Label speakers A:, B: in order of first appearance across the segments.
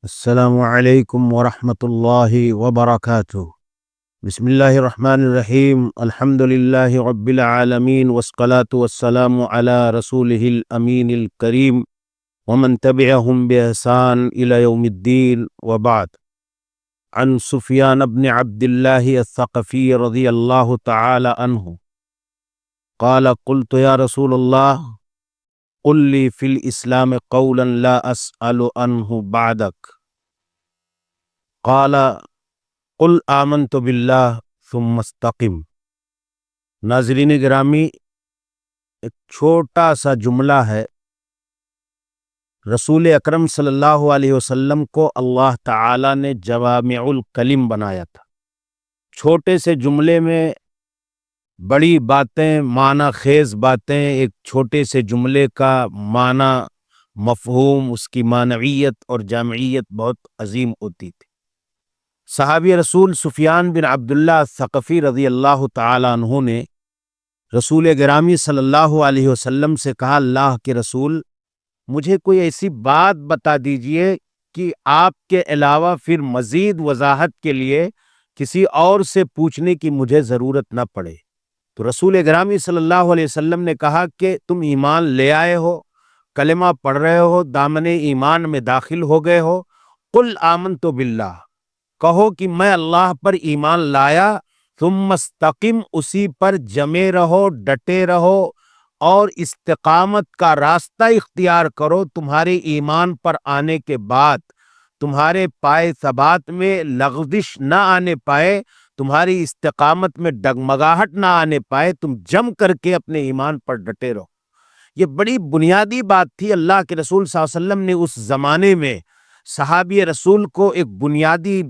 A: السلام علیکم ورحمۃ اللہ وبرکاتہ۔ بسم اللہ الرحمن الرحیم، الحمد للہ رب العالمین، والصلاة والسلام علی رسولہ الامین الکریم ومن تبعہم بإحسان الی یوم الدین، وبعد۔ عن سفیان بن عبد اللہ الثقفی رضی اللہ تعالی عنہ قال قلت یا رسول اللہ قل لی فی الاسلام قولا لا اسأل عنہ بعدک، قال قل آمنت باللہ ثم استقم۔ ناظرین گرامی، ایک چھوٹا سا جملہ ہے۔ رسول اکرم صلی اللہ علیہ وسلم کو اللہ تعالی نے جوامع الکلم بنایا تھا۔ چھوٹے سے جملے میں بڑی باتیں، معنی خیز باتیں، ایک چھوٹے سے جملے کا معنی، مفہوم، اس کی معنویت اور جامعیت بہت عظیم ہوتی تھی۔ صحابی رسول سفیان بن عبداللہ الثقفی رضی اللہ تعالی عنہ نے رسول گرامی صلی اللہ علیہ وسلم سے کہا، اللہ کے رسول، مجھے کوئی ایسی بات بتا دیجئے کہ آپ کے علاوہ پھر مزید وضاحت کے لیے کسی اور سے پوچھنے کی مجھے ضرورت نہ پڑے۔ تو رسول گرامی صلی اللہ علیہ وسلم نے کہا کہ تم ایمان لے آئے ہو، کلمہ پڑھ رہے ہو، دامن ایمان میں داخل ہو گئے ہو، قل آمنت باللہ، کہو کہ میں اللہ پر ایمان لایا، ثم استقم، اسی پر جمے رہو، ڈٹے رہو اور استقامت کا راستہ اختیار کرو۔ تمہارے ایمان پر آنے کے بعد تمہارے پائے ثبات میں لغزش نہ آنے پائے، تمہاری استقامت میں ڈگمگاہٹ نہ آنے پائے، تم جم کر کے اپنے ایمان پر ڈٹے رہو۔ یہ بڑی بنیادی بات تھی۔ اللہ کے رسول صلی اللہ علیہ وسلم نے اس زمانے میں صحابی رسول کو ایک بنیادی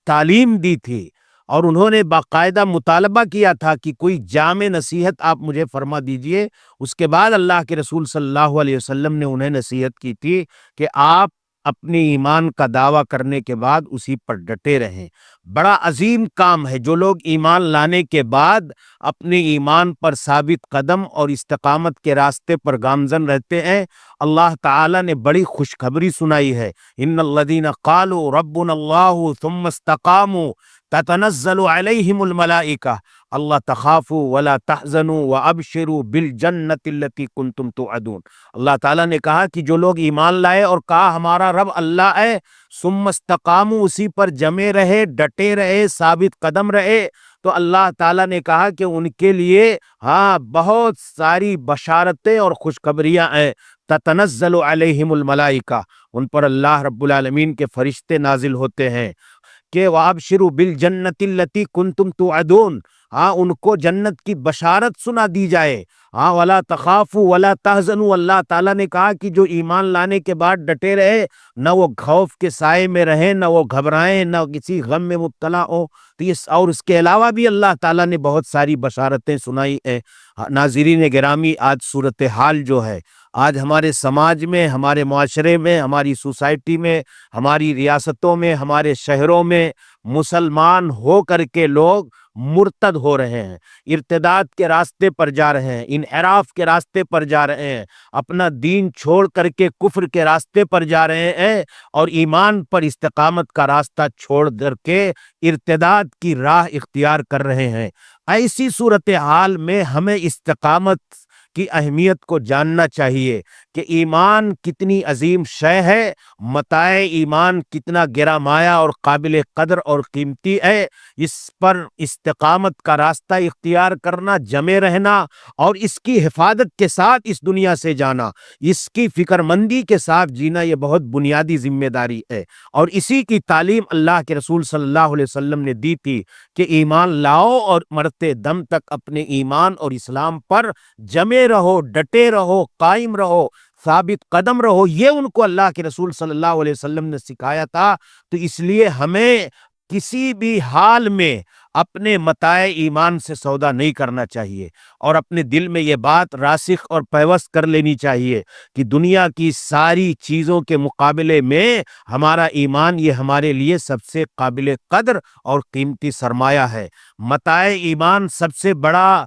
A: تعلیم دی تھی، اور انہوں نے باقاعدہ مطالبہ کیا تھا کہ کوئی جامع نصیحت آپ مجھے فرما دیجئے۔ اس کے بعد اللہ کے رسول صلی اللہ علیہ وسلم نے انہیں نصیحت کی تھی کہ آپ اپنے ایمان کا دعویٰ کرنے کے بعد اسی پر ڈٹے رہیں۔ بڑا عظیم کام ہے۔ جو لوگ ایمان لانے کے بعد اپنے ایمان پر ثابت قدم اور استقامت کے راستے پر گامزن رہتے ہیں، اللہ تعالیٰ نے بڑی خوشخبری سنائی ہے۔ ان الذین قالوا ربنا اللہ ثم استقاموا تتنزل علیہم الملائکہ اللہ تخافوا ولا تحزنوا وابشروا بالجنۃ التی کنتم توعدون۔ اللہ تعالیٰ نے کہا کہ جو لوگ ایمان لائے اور کہا ہمارا رب اللہ ہے، ثم استقاموا، اسی پر جمے رہے، ڈٹے رہے، ثابت قدم رہے، تو اللہ تعالیٰ نے کہا کہ ان کے لیے بہت ساری بشارتیں اور خوشخبریاں ہیں۔ تتنزل علیہم الملائکہ، ان پر اللہ رب العالمین کے فرشتے نازل ہوتے ہیں کہ وَأَبْشِرُوا بِالْجَنَّةِ الَّتِي كُنْتُمْ تُوعَدُونَ، ان کو جنت کی بشارت سنا دی جائے۔ وَلَا تَخَافُوا وَلَا تَحْزَنُوا، اللہ تعالیٰ نے کہا کہ جو ایمان لانے کے بعد ڈٹے رہے، نہ وہ خوف کے سائے میں رہیں، نہ وہ گھبرائیں، نہ کسی غم میں مبتلا ہو۔ اور اس کے علاوہ بھی اللہ تعالیٰ نے بہت ساری بشارتیں سنائی ہیں۔ ناظرین گرامی، آج صورتحال جو ہے، آج ہمارے سماج میں، ہمارے معاشرے میں، ہماری سوسائٹی میں، ہماری ریاستوں میں، ہمارے شہروں میں مسلمان ہو کر کے لوگ مرتد ہو رہے ہیں، ارتداد کے راستے پر جا رہے ہیں، انحراف کے راستے پر جا رہے ہیں، اپنا دین چھوڑ کر کے کفر کے راستے پر جا رہے ہیں، اور ایمان پر استقامت کا راستہ چھوڑ کر کے ارتداد کی راہ اختیار کر رہے ہیں۔ ایسی صورتحال میں ہمیں استقامت کی اہمیت کو جاننا چاہیے کہ ایمان کتنی عظیم شے ہے، متاع ایمان کتنا گرا مایہ اور قابل قدر اور قیمتی ہے۔ اس پر استقامت کا راستہ اختیار کرنا، جمے رہنا اور اس کی حفاظت کے ساتھ اس دنیا سے جانا، اس کی فکر مندی کے ساتھ جینا، یہ بہت بنیادی ذمہ داری ہے، اور اسی کی تعلیم اللہ کے رسول صلی اللہ علیہ وسلم نے دی تھی کہ ایمان لاؤ اور مرتے دم تک اپنے ایمان اور اسلام پر جمے رہو، ڈٹے رہو، قائم رہو، ثابت قدم رہو۔ یہ ان کو اللہ کے رسول صلی اللہ علیہ وسلم نے سکھایا تھا۔ تو اس لیے ہمیں کسی بھی حال میں اپنے متاع ایمان سے سودا نہیں کرنا چاہیے، اور اپنے دل میں یہ بات راسخ اور پیوست کر لینی چاہیے کہ دنیا کی ساری چیزوں کے مقابلے میں ہمارا ایمان یہ ہمارے لیے سب سے قابل قدر اور قیمتی سرمایہ ہے۔ متاع ایمان سب سے بڑا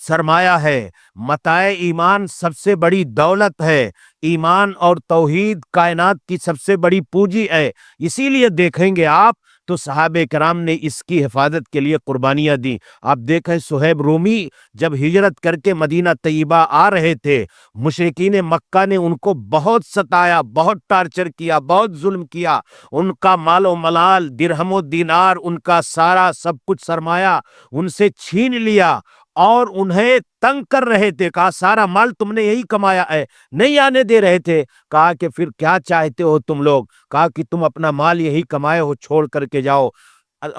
A: سرمایہ ہے، متاع ایمان سب سے بڑی دولت ہے، ایمان اور توحید کائنات کی سب سے بڑی پونجی ہے۔ اسی لیے دیکھیں گے آپ تو صحابہ کرام نے اس کی حفاظت کے لیے قربانیاں دی۔ آپ دیکھیں صہیب رومی جب ہجرت کر کے مدینہ طیبہ آ رہے تھے، مشرکین مکہ نے ان کو بہت ستایا، بہت ٹارچر کیا، بہت ظلم کیا، ان کا مال و ملال، درہم و دینار، ان کا سارا سب کچھ سرمایہ ان سے چھین لیا اور انہیں تنگ کر رہے تھے۔ کہا سارا مال تم نے یہی کمایا ہے، نہیں آنے دے رہے تھے۔ کہا کہ پھر کیا چاہتے ہو تم لوگ؟ کہا کہ تم اپنا مال یہی کمائے ہو، چھوڑ کر کے جاؤ۔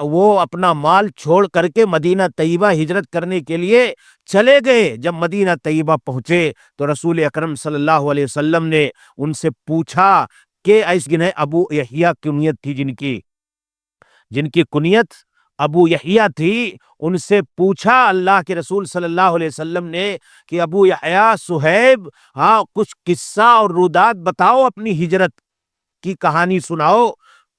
A: وہ اپنا مال چھوڑ کر کے مدینہ طیبہ ہجرت کرنے کے لیے چلے گئے۔ جب مدینہ طیبہ پہنچے تو رسول اکرم صلی اللہ علیہ وسلم نے ان سے پوچھا کہ ایس گنہ ابو یحییٰ کنیت تھی جن کی کنیت ابو یحییٰ تھی، ان سے پوچھا اللہ کے رسول صلی اللہ علیہ وسلم نے کہ ابو یحییٰ، صہیب، ہاں کچھ قصہ اور رودات بتاؤ، اپنی ہجرت کی کہانی سناؤ،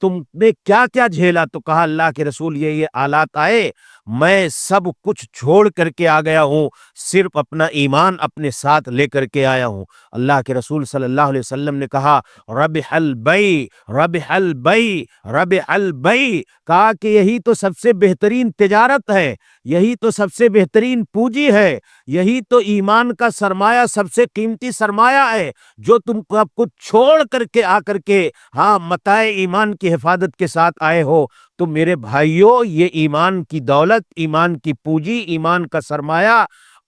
A: تم نے کیا کیا جھیلا؟ تو کہا اللہ کے رسول یہ حالات آئے، میں سب کچھ چھوڑ کر کے آ گیا ہوں، صرف اپنا ایمان اپنے ساتھ لے کر کے آیا ہوں۔ اللہ کے رسول صلی اللہ علیہ وسلم نے کہا ربح البیع ربح البیع ربح البیع، کہا کہ یہی تو سب سے بہترین تجارت ہے، یہی تو سب سے بہترین پونجی ہے، یہی تو ایمان کا سرمایہ سب سے قیمتی سرمایہ ہے، جو تم سب کچھ چھوڑ کر کے آ کر کے ہاں متاع ایمان کی حفاظت کے ساتھ آئے ہو۔ تو میرے بھائیوں، یہ ایمان کی دولت، ایمان کی پونجی، ایمان کا سرمایہ،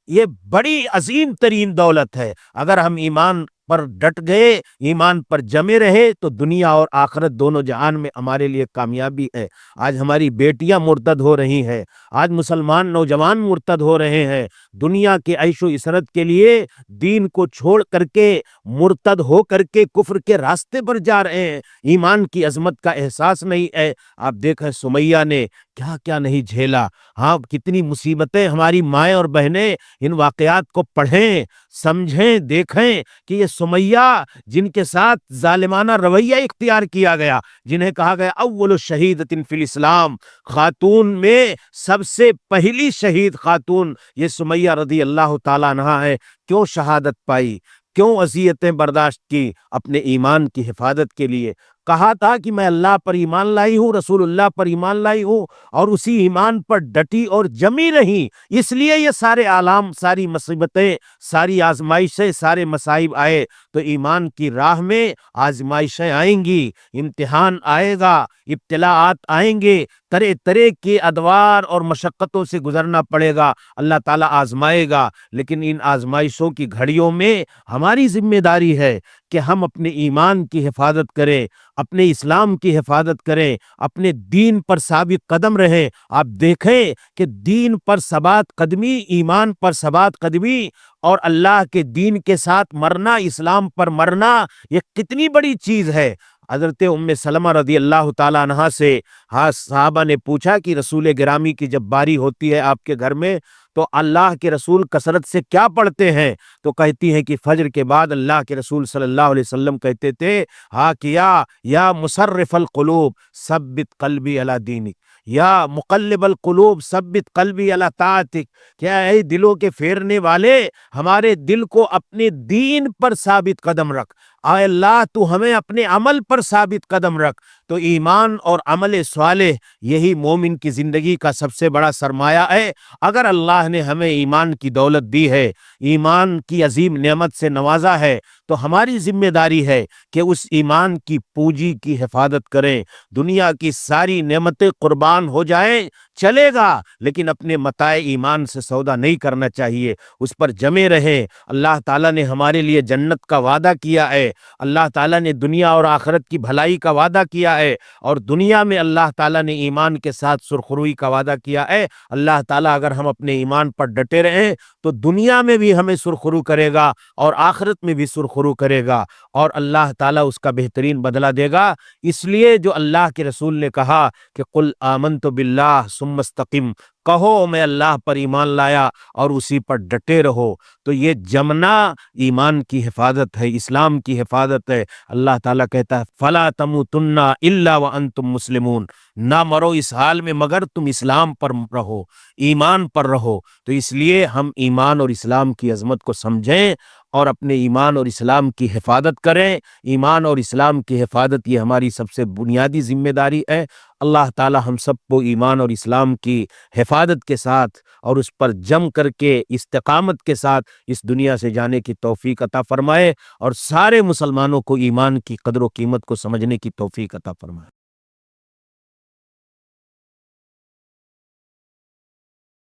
A: یہ بڑی عظیم ترین دولت ہے۔ اگر ہم ایمان پر ڈٹ گئے، ایمان پر جمے رہے، تو دنیا اور آخرت دونوں جہان میں ہمارے لیے کامیابی ہے۔ آج ہماری بیٹیاں مرتد ہو رہی ہیں، آج مسلمان نوجوان مرتد ہو رہے ہیں، دنیا کے عیش و عشرت کے لیے دین کو چھوڑ کر کے مرتد ہو کر کے کفر کے راستے پر جا رہے ہیں، ایمان کی عظمت کا احساس نہیں ہے۔ آپ دیکھیں سمیہ نے کیا کیا نہیں جھیلا، ہاں کتنی مصیبتیں۔ ہماری مائیں اور بہنیں ان واقعات کو پڑھیں، سمجھیں، دیکھیں کہ یہ سمیہ جن کے ساتھ ظالمانہ رویہ اختیار کیا گیا، جنہیں کہا گیا اول شہیدۃ فی الاسلام، خاتون میں سب سے پہلی شہید خاتون یہ سمیہ رضی اللہ تعالیٰ عنہا ہے۔ کیوں شہادت پائی؟ کیوں اذیتیں برداشت کی؟ اپنے ایمان کی حفاظت کے لیے۔ کہا تھا کہ میں اللہ پر ایمان لائی ہوں، رسول اللہ پر ایمان لائی ہوں، اور اسی ایمان پر ڈٹی اور جمی رہی، اس لیے یہ سارے آلام، ساری مصیبتیں، ساری آزمائشیں، سارے مصائب آئے۔ تو ایمان کی راہ میں آزمائشیں آئیں گی، امتحان آئے گا، ابتلاءات آئیں گے، طرح طرح کے ادوار اور مشقتوں سے گزرنا پڑے گا، اللہ تعالیٰ آزمائے گا۔ لیکن ان آزمائشوں کی گھڑیوں میں ہماری ذمہ داری ہے کہ ہم اپنے ایمان کی حفاظت کریں، اپنے اسلام کی حفاظت کریں، اپنے دین پر ثابت قدم رہیں۔ آپ دیکھیں کہ دین پر ثبات قدمی، ایمان پر ثبات قدمی اور اللہ کے دین کے ساتھ مرنا، اسلام پر مرنا، یہ کتنی بڑی چیز ہے۔ حضرت ام سلمہ رضی اللہ تعالیٰ عنہا سے صحابہ نے پوچھا کہ رسول گرامی کی جب باری ہوتی ہے آپ کے گھر میں تو اللہ کے رسول کثرت سے کیا پڑھتے ہیں؟ تو کہتی ہیں کہ فجر کے بعد اللہ کے رسول صلی اللہ علیہ وسلم کہتے تھے ہاں کیا یا مصرف القلوب ثبت قلبی علی دینک، یا مقلب القلوب ثبت قلبی علی طاعتک، کیا اے دلوں کے پھیرنے والے ہمارے دل کو اپنے دین پر ثابت قدم رکھ، اے اللہ تو ہمیں اپنے عمل پر ثابت قدم رکھ۔ تو ایمان اور عمل صالح یہی مومن کی زندگی کا سب سے بڑا سرمایہ ہے۔ اگر اللہ نے ہمیں ایمان کی دولت دی ہے، ایمان کی عظیم نعمت سے نوازا ہے، تو ہماری ذمہ داری ہے کہ اس ایمان کی پونجی کی حفاظت کریں۔ دنیا کی ساری نعمتیں قربان ہو جائیں چلے گا، لیکن اپنے متاع ایمان سے سودا نہیں کرنا چاہیے، اس پر جمے رہیں۔ اللہ تعالیٰ نے ہمارے لیے جنت کا وعدہ کیا ہے، اللہ تعالیٰ نے دنیا اور آخرت کی بھلائی کا وعدہ کیا ہے، اور دنیا میں اللہ تعالیٰ نے ایمان کے ساتھ سرخروئی کا وعدہ کیا ہے۔ اللہ تعالیٰ اگر ہم اپنے ایمان پر ڈٹے رہیں تو دنیا میں بھی ہمیں سرخرو کرے گا اور آخرت میں بھی سرخرو کرے گا، اور اللہ تعالیٰ اس کا بہترین بدلہ دے گا۔ اس لیے جو اللہ کے رسول نے کہا کہ قل آمنت باللہ ثم استقم، کہو میں اللہ پر ایمان لایا اور اسی پر ڈٹے رہو، تو یہ جمنا ایمان کی حفاظت ہے، اسلام کی حفاظت ہے۔ اللہ تعالیٰ کہتا ہے فلا تموتن الا وانتم مسلمون، نہ مرو اس حال میں مگر تم اسلام پر رہو، ایمان پر رہو۔ تو اس لیے ہم ایمان اور اسلام کی عظمت کو سمجھیں اور اپنے ایمان اور اسلام کی حفاظت کریں۔ ایمان اور اسلام کی حفاظت یہ ہماری سب سے بنیادی ذمہ داری ہے۔ اللہ تعالی ہم سب کو ایمان اور اسلام کی حفاظت کے ساتھ اور اس پر جم کر کے استقامت کے ساتھ اس دنیا سے جانے کی توفیق عطا فرمائے، اور سارے مسلمانوں کو ایمان کی قدر و قیمت کو سمجھنے کی توفیق عطا فرمائے۔